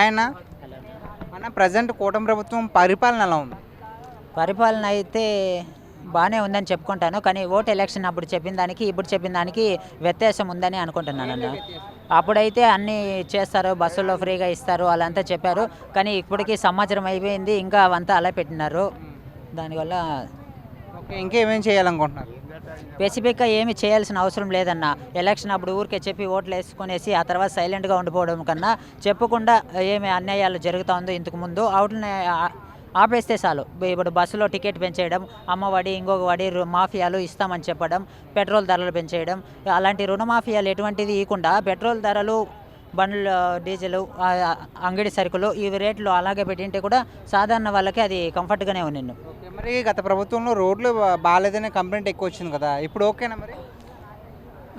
ఆయన మన ప్రజెంట్ కూటమి ప్రభుత్వం పరిపాలన ఎలా ఉంది? పరిపాలన అయితే బాగానే ఉందని చెప్పుకుంటాను. కానీ ఓట్ ఎలక్షన్ అప్పుడు చెప్పిన దానికి ఇప్పుడు చెప్పిన దానికి వ్యత్యాసం ఉందని అనుకుంటున్నానన్న. అప్పుడైతే అన్నీ చేస్తారు, బస్సుల్లో ఫ్రీగా ఇస్తారు అలా అంతా చెప్పారు. కానీ ఇప్పటికీ సంవత్సరం అయిపోయింది, ఇంకా అవంతా అలా పెట్టినారు. దానివల్ల ఓకే, ఇంకేమేం చేయాలనుకుంటున్నారు? స్పెసిఫిక్గా ఏమి చేయాల్సిన అవసరం లేదన్న. ఎలక్షన్ అప్పుడు ఊరికే చెప్పి ఓట్లు వేసుకునేసి ఆ తర్వాత సైలెంట్గా ఉండిపోవడం కన్నా చెప్పకుండా ఏమి అన్యాయాలు జరుగుతూ ఉందో ఇంతకు ముందు వాటిని ఆపేస్తే చాలు. ఇప్పుడు బస్సులో టికెట్ పెంచేయడం, అమ్మఒడి ఇంకొక వడి మాఫియాలు ఇస్తామని చెప్పడం, పెట్రోల్ ధరలు పెంచేయడం, అలాంటి రుణమాఫియాలు ఎటువంటిది ఇవ్వకుండా పెట్రోల్ ధరలు, బండ్లు, డీజిల్, అంగడి సరుకులు ఇవి రేట్లు అలాగే పెట్టింటే కూడా సాధారణ వాళ్ళకి అది కంఫర్ట్గానే ఉంది. ఓకే, మరి గత ప్రభుత్వంలో రోడ్లు బాగాలేదనే కంప్లైంట్ ఎక్కువ వచ్చింది కదా, ఇప్పుడు ఓకేనా మరి?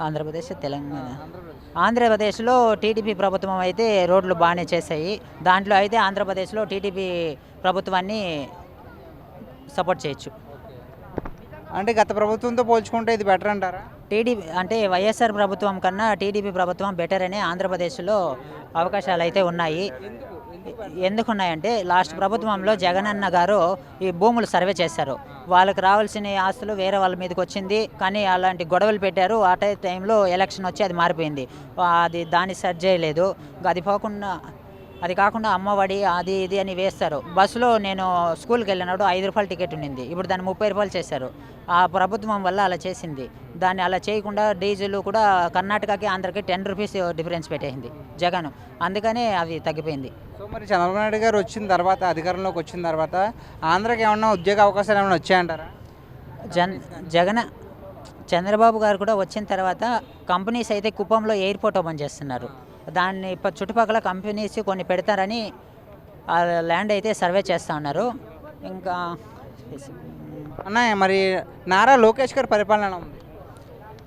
ఆంధ్రప్రదేశ్, తెలంగాణ. ఆంధ్రప్రదేశ్. ఆంధ్రప్రదేశ్లో టీడీపీ ప్రభుత్వం అయితే రోడ్లు బాగానే చేశాయి. దాంట్లో అయితే ఆంధ్రప్రదేశ్లో టీడీపీ ప్రభుత్వాన్ని సపోర్ట్ చేయొచ్చు. అంటే గత ప్రభుత్వంతో పోల్చుకుంటే ఇది బెటర్ అంటారా? టీడీపీ అంటే వైఎస్ఆర్ ప్రభుత్వం కన్నా టీడీపీ ప్రభుత్వం బెటర్ అనే ఆంధ్రప్రదేశ్లో అవకాశాలు అయితే ఉన్నాయి. ఎందుకున్నాయంటే లాస్ట్ ప్రభుత్వంలో జగనన్న గారు ఈ భూములు సర్వే చేశారు. వాళ్ళకి రావాల్సిన ఆస్తులు వేరే వాళ్ళ మీదకి వచ్చింది, కానీ అలాంటి గొడవలు పెట్టారు. ఆ టైంలో ఎలక్షన్ వచ్చి అది మారిపోయింది. దాన్ని సెట్ చేయలేదు. అది కాకుండా అమ్మఒడి అది ఇది అని వేస్తారు. బస్సులో నేను స్కూల్కి వెళ్ళినప్పుడు 5 రూపాయల టికెట్ ఉండింది, ఇప్పుడు దాన్ని 30 రూపాయలు చేశారు. ఆ ప్రభుత్వం వల్ల అలా చేసింది. దాన్ని అలా చేయకుండా డీజిల్ కూడా కర్ణాటకకి ఆంధ్రకి 10 రూపీస్ డిఫరెన్స్ పెట్టేసింది జగన్. అందుకనే అవి తగ్గిపోయింది. సో మరి చంద్రబాబు నాయుడు గారు వచ్చిన తర్వాత, అధికారంలోకి వచ్చిన తర్వాత ఆంధ్రాకి ఏమన్నా ఉద్యోగ అవకాశాలు ఏమైనా వచ్చాయంటారా? జగన్ చంద్రబాబు గారు కూడా వచ్చిన తర్వాత కంపెనీస్ అయితే కుప్పంలో ఎయిర్పోర్ట్ ఓపెన్ చేస్తున్నారు. దాన్ని చుట్టుపక్కల కంపెనీస్ కొన్ని పెడతారని ఆ ల్యాండ్ అయితే సర్వే చేస్తూ ఉన్నారు. ఇంకా అన్నయ్య, మరి నారా లోకేష్ గారి పరిపాలన ఎలా ఉంది?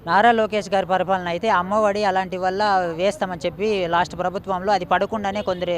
నారా లోకేష్ గారి పరిపాలన అయితే అమ్మఒడి అలాంటి వల్ల వేస్తామని చెప్పి లాస్ట్ ప్రభుత్వంలో అది పడకుండానే కొందరు